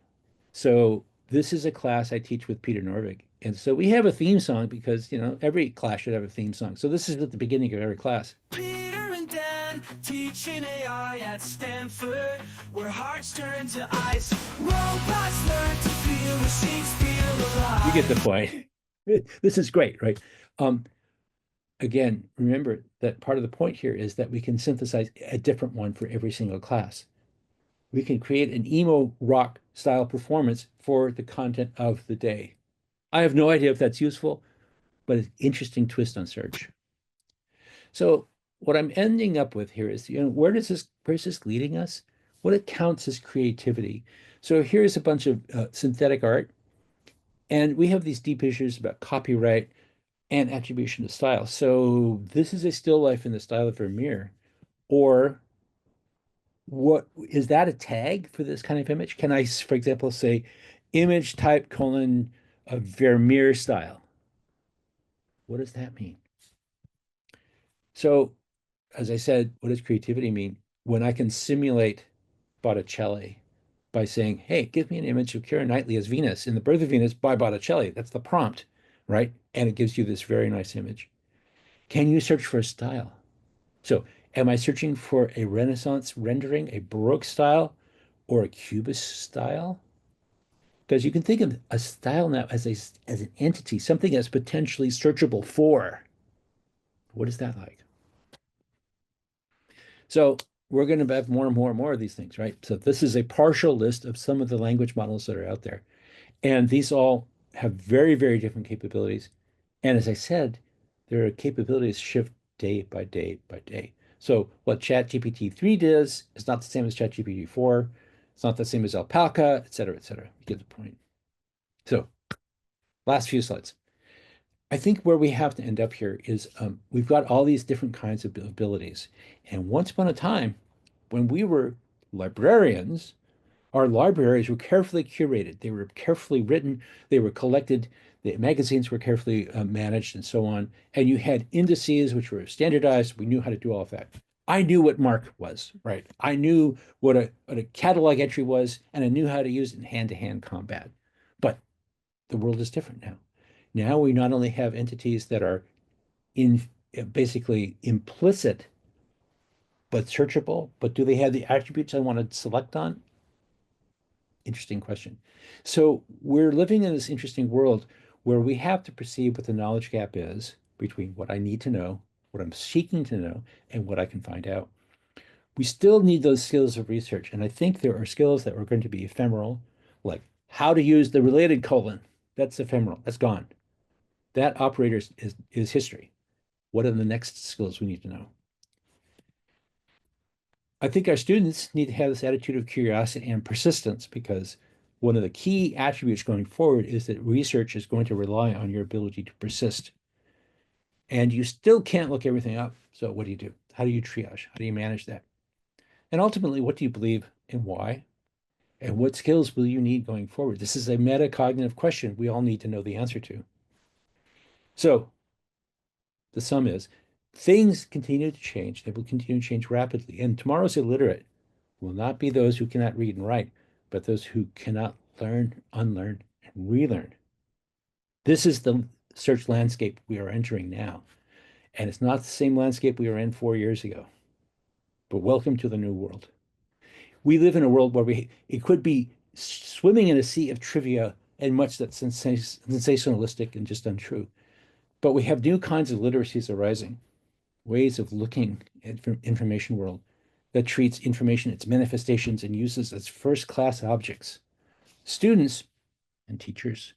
So this is a class I teach with Peter Norvig. And so we have a theme song because, you know, every class should have a theme song. So this is at the beginning of every class. Peter and Dan teaching AI at Stanford, where hearts turn to ice, robots learn to feel, machines feel alive. You get the point. This is great, right? Again, remember that part of the point here is that we can synthesize a different one for every single class. We can create an emo rock style performance for the content of the day. I have no idea if that's useful, but it's an interesting twist on search. So what I'm ending up with here is, you know, where's this leading us? What it counts as creativity. So here's a bunch of synthetic art, and we have these deep issues about copyright and attribution of style. So this is a still life in the style of Vermeer, or what is that a tag for this kind of image? Can I, for example, say image type colon a Vermeer style? What does that mean? So, as I said, what does creativity mean? When I can simulate Botticelli by saying, hey, give me an image of Keira Knightley as Venus in The Birth of Venus by Botticelli. That's the prompt, right? And it gives you this very nice image. Can you search for a style? So, am I searching for a Renaissance rendering, a Baroque style, or a Cubist style? Because you can think of a style now as an entity, something that's potentially searchable for. What is that like? So we're going to have more and more and more of these things, right? So this is a partial list of some of the language models that are out there. And these all have very, very different capabilities. And as I said, their capabilities shift day by day by day. So what ChatGPT 3 does is not the same as ChatGPT 4. It's not the same as Alpaca, et cetera, et cetera. You get the point. So last few slides. I think where we have to end up here is we've got all these different kinds of abilities. And once upon a time, when we were librarians, our libraries were carefully curated. They were carefully written. They were collected. The magazines were carefully managed and so on. And you had indices which were standardized. We knew how to do all of that. I knew what MARC was, right? I knew what a catalog entry was, and I knew how to use it in hand-to-hand combat. But the world is different now. Now we not only have entities that are basically implicit but searchable, but do they have the attributes I want to select on? Interesting question. So we're living in this interesting world where we have to perceive what the knowledge gap is between what I need to know, what I'm seeking to know, and what I can find out. We still need those skills of research. And I think there are skills that are going to be ephemeral, like how to use the related colon. That's ephemeral. That's gone. That operator is history. What are the next skills we need to know? I think our students need to have this attitude of curiosity and persistence, because one of the key attributes going forward is that research is going to rely on your ability to persist. And you still can't look everything up. So what do you do? How do you triage? How do you manage that? And ultimately, what do you believe and why? And what skills will you need going forward? This is a metacognitive question we all need to know the answer to. So the sum is, things continue to change. They will continue to change rapidly. And tomorrow's illiterate will not be those who cannot read and write, but those who cannot learn, unlearn, and relearn. This is the search landscape we are entering now. And it's not the same landscape we were in 4 years ago. But welcome to the new world. We live in a world where it could be swimming in a sea of trivia and much that's sensationalistic and just untrue. But we have new kinds of literacies arising, ways of looking at information world that treats information, its manifestations, and uses as first-class objects. Students and teachers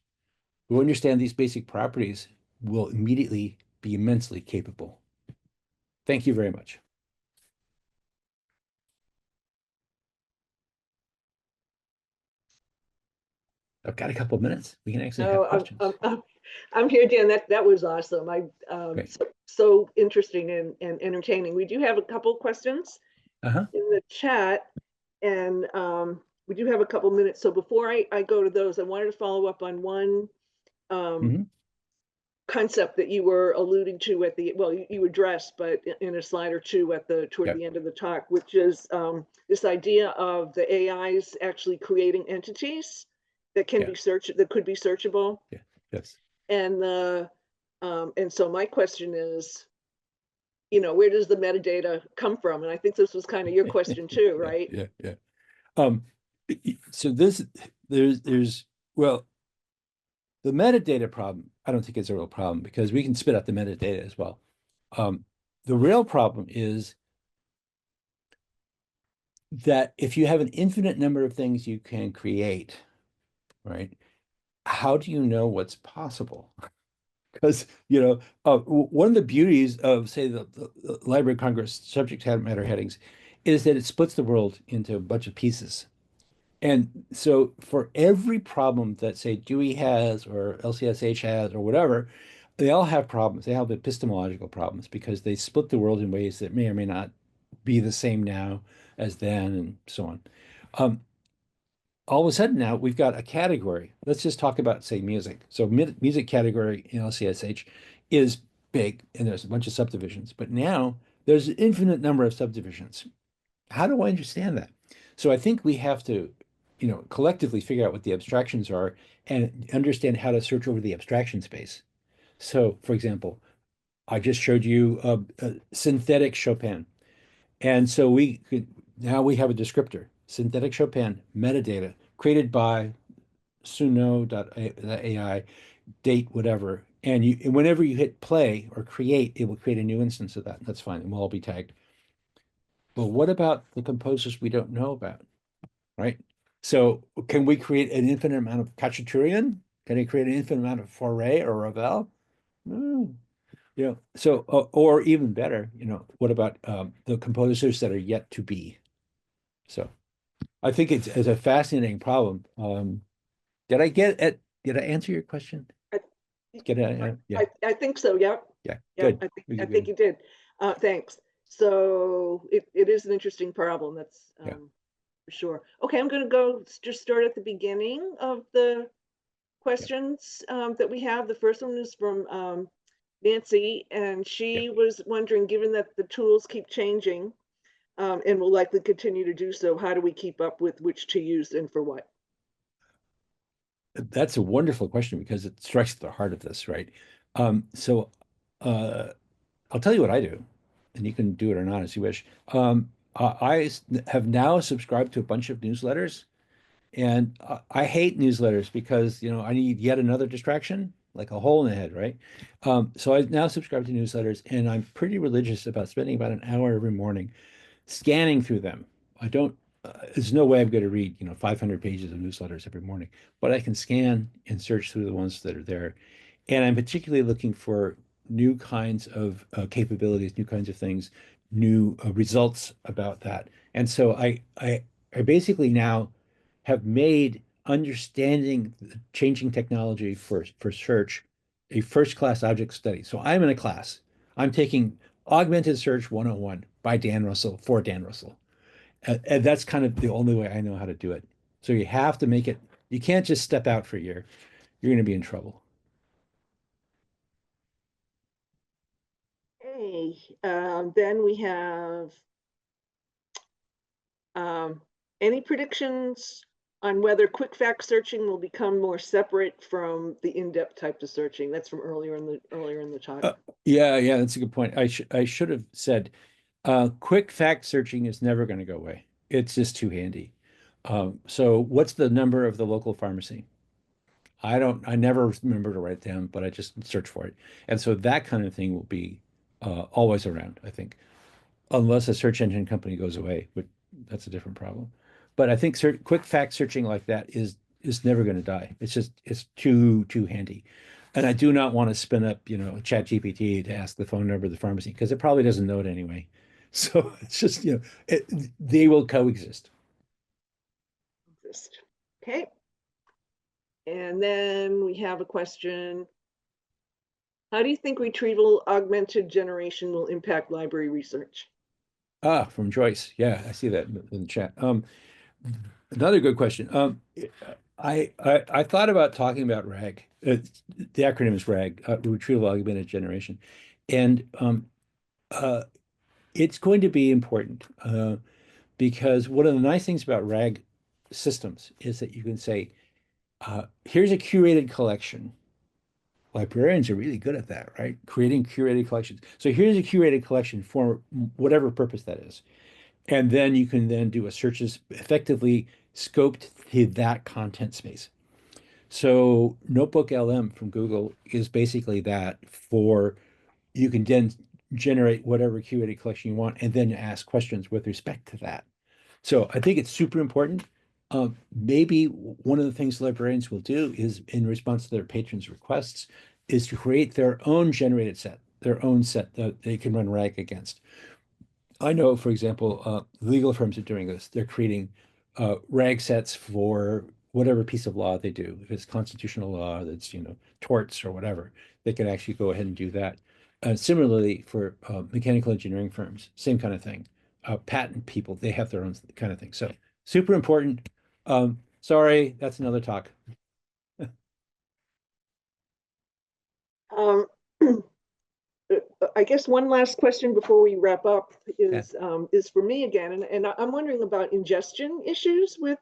who understand these basic properties will immediately be immensely capable. Thank you very much. I've got a couple of minutes. We can actually have questions. I'm here, Dan. That was awesome. Great. So interesting and entertaining. We do have a couple questions Uh-huh. in the chat, and we do have a couple minutes. So before I go to those, I wanted to follow up on one concept that you were alluding to at the, well, you addressed, but in a slide or two toward the end of the talk, which is this idea of the AIs actually creating entities that can be that could be searchable. Yeah. Yes. And so my question is, where does the metadata come from? And I think this was kind of your question too, right? Yeah. So well, the metadata problem, I don't think it's a real problem because we can spit out the metadata as well. The real problem is that if you have an infinite number of things you can create, right? How do you know what's possible? Because, one of the beauties of, say, the Library of Congress subject matter headings is that it splits the world into a bunch of pieces. And so for every problem that, say, Dewey has or LCSH has or whatever, they all have problems. They have epistemological problems because they split the world in ways that may or may not be the same now as then and so on. All of a sudden now we've got a category. Let's just talk about, say, music. So music category in LCSH is big and there's a bunch of subdivisions, but now there's an infinite number of subdivisions. How do I understand that? So I think we have to, collectively figure out what the abstractions are and understand how to search over the abstraction space. So, for example, I just showed you a synthetic Chopin. And so now we have a descriptor, synthetic Chopin, metadata, created by suno.ai, date, whatever. And whenever you hit play or create, it will create a new instance of that. And that's fine. And we'll all be tagged. But what about the composers we don't know about, right? So can we create an infinite amount of Khachaturian? Can I create an infinite amount of Fauré or Ravel? No. So, or even better, what about the composers that are yet to be? So I think it's a fascinating problem. Did I answer your question? I think so. Yep. Yeah. Yeah, Good. I think you did. Thanks. So it is an interesting problem. That's for sure. Okay, I'm going to just start at the beginning of the questions that we have. The first one is from Nancy, and she was wondering, given that the tools keep changing and will likely continue to do so, how do we keep up with which to use and for what? That's a wonderful question because it strikes at the heart of this, right? So I'll tell you what I do, and you can do it or not as you wish. I have now subscribed to a bunch of newsletters, and I hate newsletters because, I need yet another distraction, like a hole in the head, right? So I now subscribe to newsletters, and I'm pretty religious about spending about an hour every morning scanning through them. There's no way I'm going to read, 500 pages of newsletters every morning, but I can scan and search through the ones that are there. And I'm particularly looking for new kinds of capabilities, new kinds of things, new results about that. And so I basically now have made understanding the changing technology for search a first-class object study. So I'm in a class. I'm taking Augmented Search 101 by Dan Russell for Dan Russell. And that's kind of the only way I know how to do it. So you have to make it, you can't just step out for a year. You're going to be in trouble. Hey, then we have any predictions on whether quick fact searching will become more separate from the in-depth type of searching? That's from earlier in the talk. Yeah, that's a good point. I should have said quick fact searching is never going to go away. It's just too handy. So what's the number of the local pharmacy? I never remember to write it down, but I just search for it. And so that kind of thing will be always around, I think. unless a search engine company goes away, but that's a different problem. But I think quick fact searching like that is never going to die. It's too handy. And I do not want to spin up, Chat GPT to ask the phone number of the pharmacy because it probably doesn't know it anyway. So it's just, they will coexist. Okay. And then we have a question. How do you think retrieval augmented generation will impact library research? From Joyce. Yeah, I see that in the chat. Another good question. I thought about talking about RAG. The acronym is RAG, Retrieval Augmented Generation, and it's going to be important because one of the nice things about RAG systems is that you can say, here's a curated collection. Librarians are really good at that, right? Creating curated collections. So here's a curated collection for whatever purpose that is. And then you can then do a searches effectively scoped to that content space. So Notebook LM from Google is basically that for you can then generate whatever curated collection you want and then ask questions with respect to that. So I think it's super important. Maybe one of the things librarians will do is in response to their patrons' requests is to create their own generated set, their own set that they can run RAG against. I know, for example, legal firms are doing this. They're creating RAG sets for whatever piece of law they do. If it's constitutional law, that's, torts or whatever, they can actually go ahead and do that. Similarly, for mechanical engineering firms, same kind of thing. Patent people, they have their own kind of thing. So super important. Sorry, that's another talk. I guess one last question before we wrap up is for me again, and I'm wondering about ingestion issues with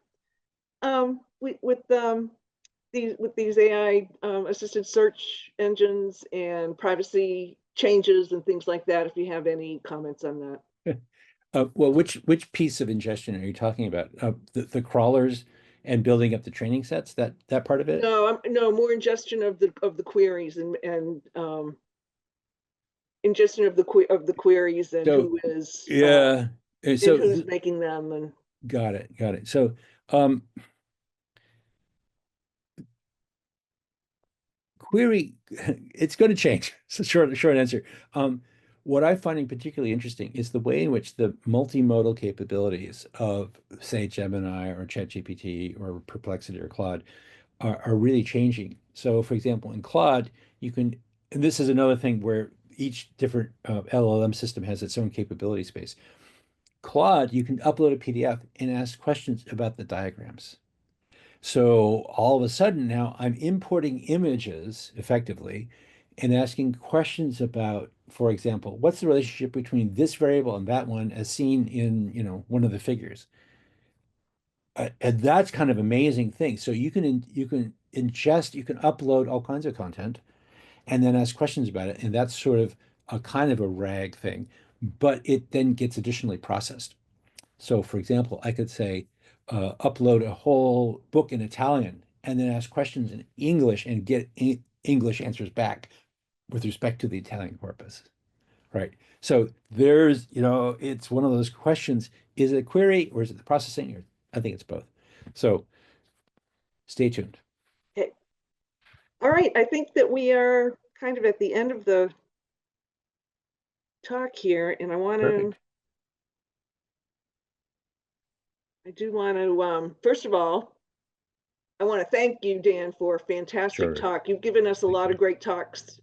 these AI assisted search engines and privacy changes and things like that. If you have any comments on that. Well, which piece of ingestion are you talking about? The crawlers and building up the training sets, that part of it? No, more ingestion of the queries and ingestion of the queries and So, who is yeah. and So who's making them and got it. So query, it's going to change. It's a short answer. What I'm finding particularly interesting is the way in which the multimodal capabilities of, say, Gemini or ChatGPT or Perplexity or Claude are really changing. So, for example, in Claude, you can, and this is another thing where each different LLM system has its own capability space. Claude, you can upload a PDF and ask questions about the diagrams. So all of a sudden now I'm importing images effectively and asking questions about, for example, what's the relationship between this variable and that one as seen in, one of the figures. And that's kind of amazing thing. So you can ingest, you can upload all kinds of content and then ask questions about it. And that's sort of a kind of a RAG thing, but it then gets additionally processed. So, for example, I could say, upload a whole book in Italian and then ask questions in English and get English answers back with respect to the Italian corpus, right? So there's, it's one of those questions, is it a query or is it the processing? Or I think it's both. So stay tuned. okay. All right, I think that we are kind of at the end of the talk here, and I do want to first of all, I want to thank you, Dan, for a fantastic talk. You've given us a lot of great talks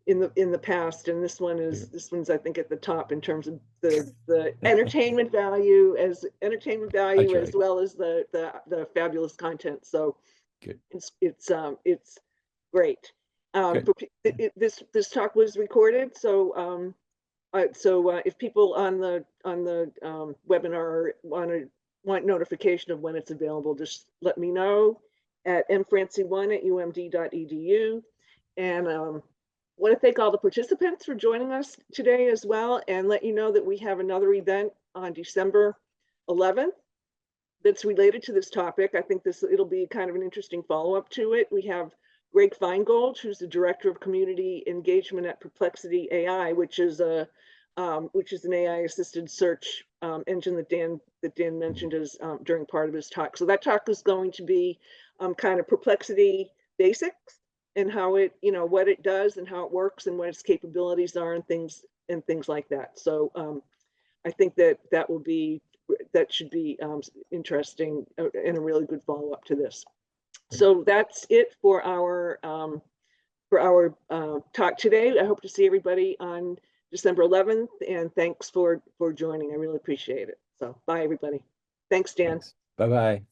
in the past, and this one's I think at the top in terms of the entertainment value as well as the fabulous content. So good. It's great. This talk was recorded, so if people on the webinar want notification of when it's available, just let me know at mfrancy1@umd.edu. And want to thank all the participants for joining us today as well, and let you know that we have another event on December 11th that's related to this topic. I think it'll be kind of an interesting follow-up to it. We have Greg Feingold, who's the Director of Community Engagement at Perplexity AI, which is a which is an AI-assisted search engine that Dan mentioned as during part of his talk. So that talk is going to be kind of Perplexity basics and how it, what it does and how it works and what its capabilities are and things like that. So I think that should be interesting and a really good follow-up to this. So that's it for our talk today. I hope to see everybody on December 11th, and thanks for joining. I really appreciate it. So bye, everybody. Thanks, Dan. Bye-bye.